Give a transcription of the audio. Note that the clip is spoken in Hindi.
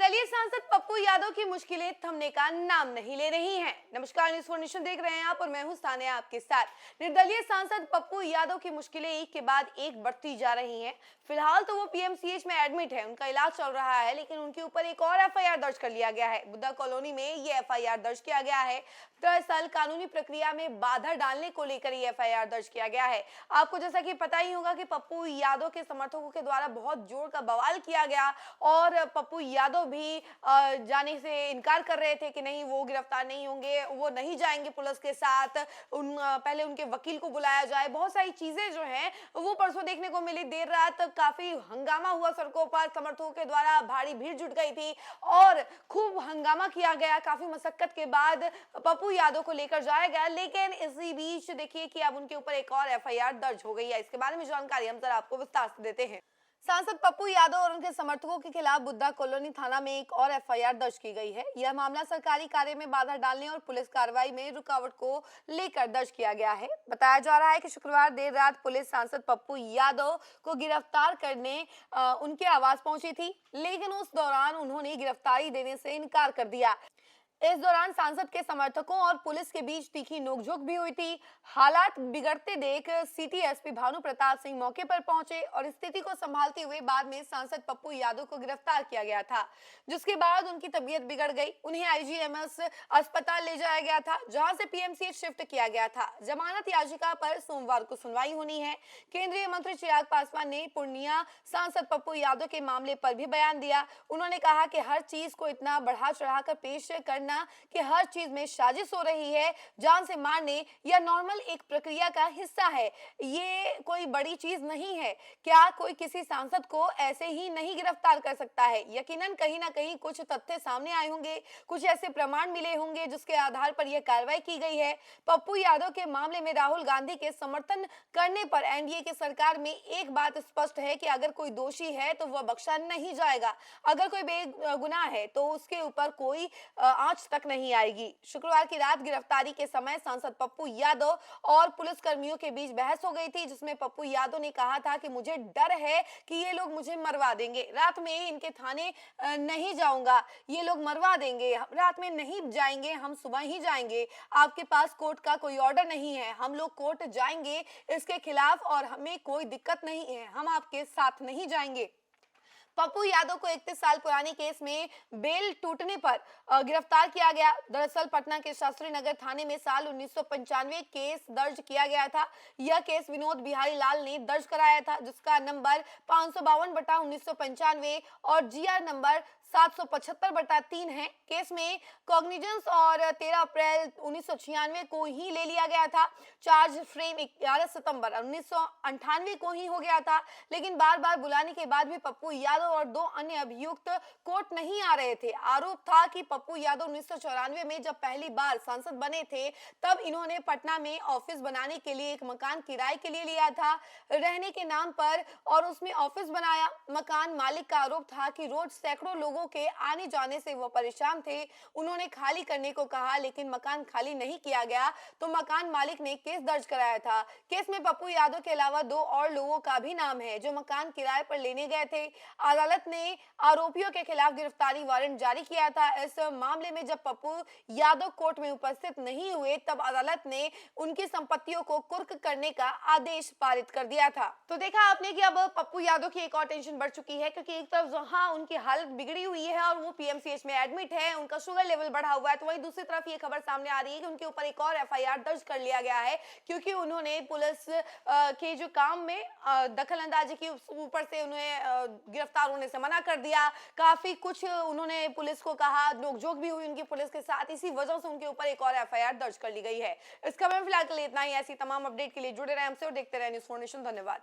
निर्दलीय सांसद पप्पू यादव की मुश्किलें थमने का नाम नहीं ले रही हैं। नमस्कार, न्यूज़ 4 नेशन देख रहे हैं आप और मैं हूं सानिया आपके साथ। निर्दलीय सांसद पप्पू यादव की मुश्किलें एक के बाद एक बढ़ती जा रही हैं। फिलहाल तो वो पीएमसीएच में एडमिट है, उनका इलाज चल रहा है, लेकिन उनके ऊपर एक और एफआईआर दर्ज कर लिया गया है। बुद्धा कॉलोनी में ये एफआईआर दर्ज किया गया है। दरअसल कानूनी प्रक्रिया में बाधा डालने को लेकर ये एफआईआर दर्ज किया गया है। आपको जैसा कि पता ही होगा कि पप्पू यादव के समर्थकों के द्वारा बहुत जोर का बवाल किया गया और पप्पू यादव भी जाने से इनकार कर रहे थे कि नहीं, वो गिरफ्तार नहीं होंगे, वो नहीं जाएंगे पुलिस के साथ, पहले उनके वकील को बुलाया जाए। बहुत सारी चीजें जो हैं वो परसों देखने को मिली। देर रात काफी हंगामा हुआ सड़कों पर, समर्थकों के द्वारा भारी भीड़ जुट गई थी और खूब हंगामा किया गया। काफी मशक्कत के बाद पप्पू यादव को लेकर जाया गया, लेकिन इसी बीच देखिए कि अब उनके ऊपर एक और एफआईआर दर्ज हो गई है। इसके बारे में जानकारी हम जरा आपको विस्तार से देते हैं। सांसद पप्पू यादव और उनके समर्थकों के खिलाफ बुद्धा कॉलोनी थाना में एक और एफआईआर दर्ज की गई है। यह मामला सरकारी कार्य में बाधा डालने और पुलिस कार्रवाई में रुकावट को लेकर दर्ज किया गया है। बताया जा रहा है कि शुक्रवार देर रात पुलिस सांसद पप्पू यादव को गिरफ्तार करने उनके आवास पहुंची थी, लेकिन उस दौरान उन्होंने गिरफ्तारी देने से इनकार कर दिया। इस दौरान सांसद के समर्थकों और पुलिस के बीच तीखी नोकझोंक भी हुई थी। हालात बिगड़ते देख सिटी एसपी भानु प्रताप सिंह मौके पर पहुंचे और स्थिति को संभालते हुए बाद में सांसद पप्पू यादव को गिरफ्तार किया गया था, जिसके बाद उनकी तबीयत बिगड़ गई। उन्हें आईजीएमएस अस्पताल ले जाया गया था, जहां से पीएमसीएच शिफ्ट किया गया था। जमानत याचिका पर सोमवार को सुनवाई होनी है। केंद्रीय मंत्री चिराग पासवान ने पूर्णिया सांसद पप्पू यादव के मामले पर भी बयान दिया। उन्होंने कहा कि हर चीज को इतना बढ़ा चढ़ाकर पेश करना कि हर चीज में साजिश हो रही है, जान से मारने या नॉर्मल एक प्रक्रिया का हिस्सा है, ये कोई बड़ी चीज नहीं है। क्या कोई किसी सांसद को ऐसे ही नहीं गिरफ्तार कर सकता है? यकीनन कहीं ना कहीं कुछ तथ्य सामने आए होंगे, कुछ ऐसे प्रमाण मिले होंगे जिसके आधार पर यह कार्रवाई की गई है। पप्पू यादव के मामले में राहुल गांधी के समर्थन करने पर एनडीए की सरकार में एक बात स्पष्ट है कि अगर कोई दोषी है तो वह बख्शा नहीं जाएगा। अगर कोई बेगुनाह है तो उसके ऊपर कोई आंच तक नहीं आएगी। शुक्रवार की रात गिरफ्तारी के समय सांसद पप्पू यादव और पुलिसकर्मियों के बीच बहस हो गई थी, जिसमें पप्पू यादव ने कहा था कि मुझे डर है कि ये लोग मुझे मरवा देंगे, रात में इनके थाने नहीं जाऊंगा, ये लोग मरवा देंगे, रात में नहीं जाएंगे, हम सुबह ही जाएंगे, आपके पास कोर्ट का कोई ऑर्डर नहीं है, हम लोग कोर्ट जाएंगे इसके खिलाफ और हमें कोई दिक्कत नहीं है, हम आपके साथ नहीं जाएंगे। पप्पू यादव को 31 साल पुराने केस में बेल टूटने पर गिरफ्तार किया गया। दरअसल पटना के शास्त्री नगर थाने में साल 1995 केस दर्ज किया गया था। यह केस विनोद बिहारी लाल ने दर्ज कराया था, जिसका नंबर 552/1995 और जीआर नंबर 775/3 है। केस में कॉग्निजेंस और 13 अप्रैल 1996 को ही ले लिया गया था। चार्ज फ्रेम 11 सितंबर 1998 को ही हो गया था, लेकिन बार बार बुलाने के बाद भी पप्पू यादव और दो अन्य अभियुक्त कोर्ट नहीं आ रहे थे। आरोप था कि पप्पू यादव 1994 में जब पहली बार सांसद बने थे, तब इन्होंने पटना में ऑफिस बनाने के लिए एक मकान किराए के लिए लिया था रहने के नाम पर और उसमें ऑफिस बनाया। मकान मालिक का आरोप था कि रोज सैकड़ों लोगों के आने जाने से वो परेशान थे। उन्होंने खाली करने को कहा, लेकिन मकान खाली नहीं किया गया तो मकान मालिक ने केस दर्ज कराया था। केस में पप्पू यादव के अलावा दो और लोगों का भी नाम है जो मकान किराए पर लेने गए थे। अदालत ने आरोपियों के खिलाफ गिरफ्तारी वारंट जारी किया था। इस मामले में जब पप्पू यादव कोर्ट में उपस्थित नहीं हुए, तब अदालत ने उनकी संपत्तियों को कुर्क करने का आदेश पारित कर दिया था। तो देखा आपने कि अब पप्पू यादव की एक और टेंशन बढ़ चुकी है, क्योंकि एक तरफ जहां उनकी हालत बिगड़ी हुई है और वो पीएमसीएच में एडमिट है, उनका शुगर लेवल बढ़ा हुआ है, तो वहीं दूसरी तरफ ये खबर सामने आ रही है कि उनके ऊपर एक और एफआईआर दर्ज कर लिया गया है, क्योंकि उन्होंने पुलिस के जो काम में दखल अंदाजी की, ऊपर से उन्हें गिरफ्तार होने से मना कर दिया। काफी कुछ उन्होंने पुलिस को कहा, नोकझोंक भी हुई उनकी पुलिस के साथ। इसी वजह से उनके ऊपर एक और एफआईआर दर्ज कर ली गई है। इस खबर में फिलहाल के लिए इतना ही। ऐसी तमाम अपडेट के लिए जुड़े रहे हमसे और देखते रहे न्यूज़ 4 नेशन। धन्यवाद।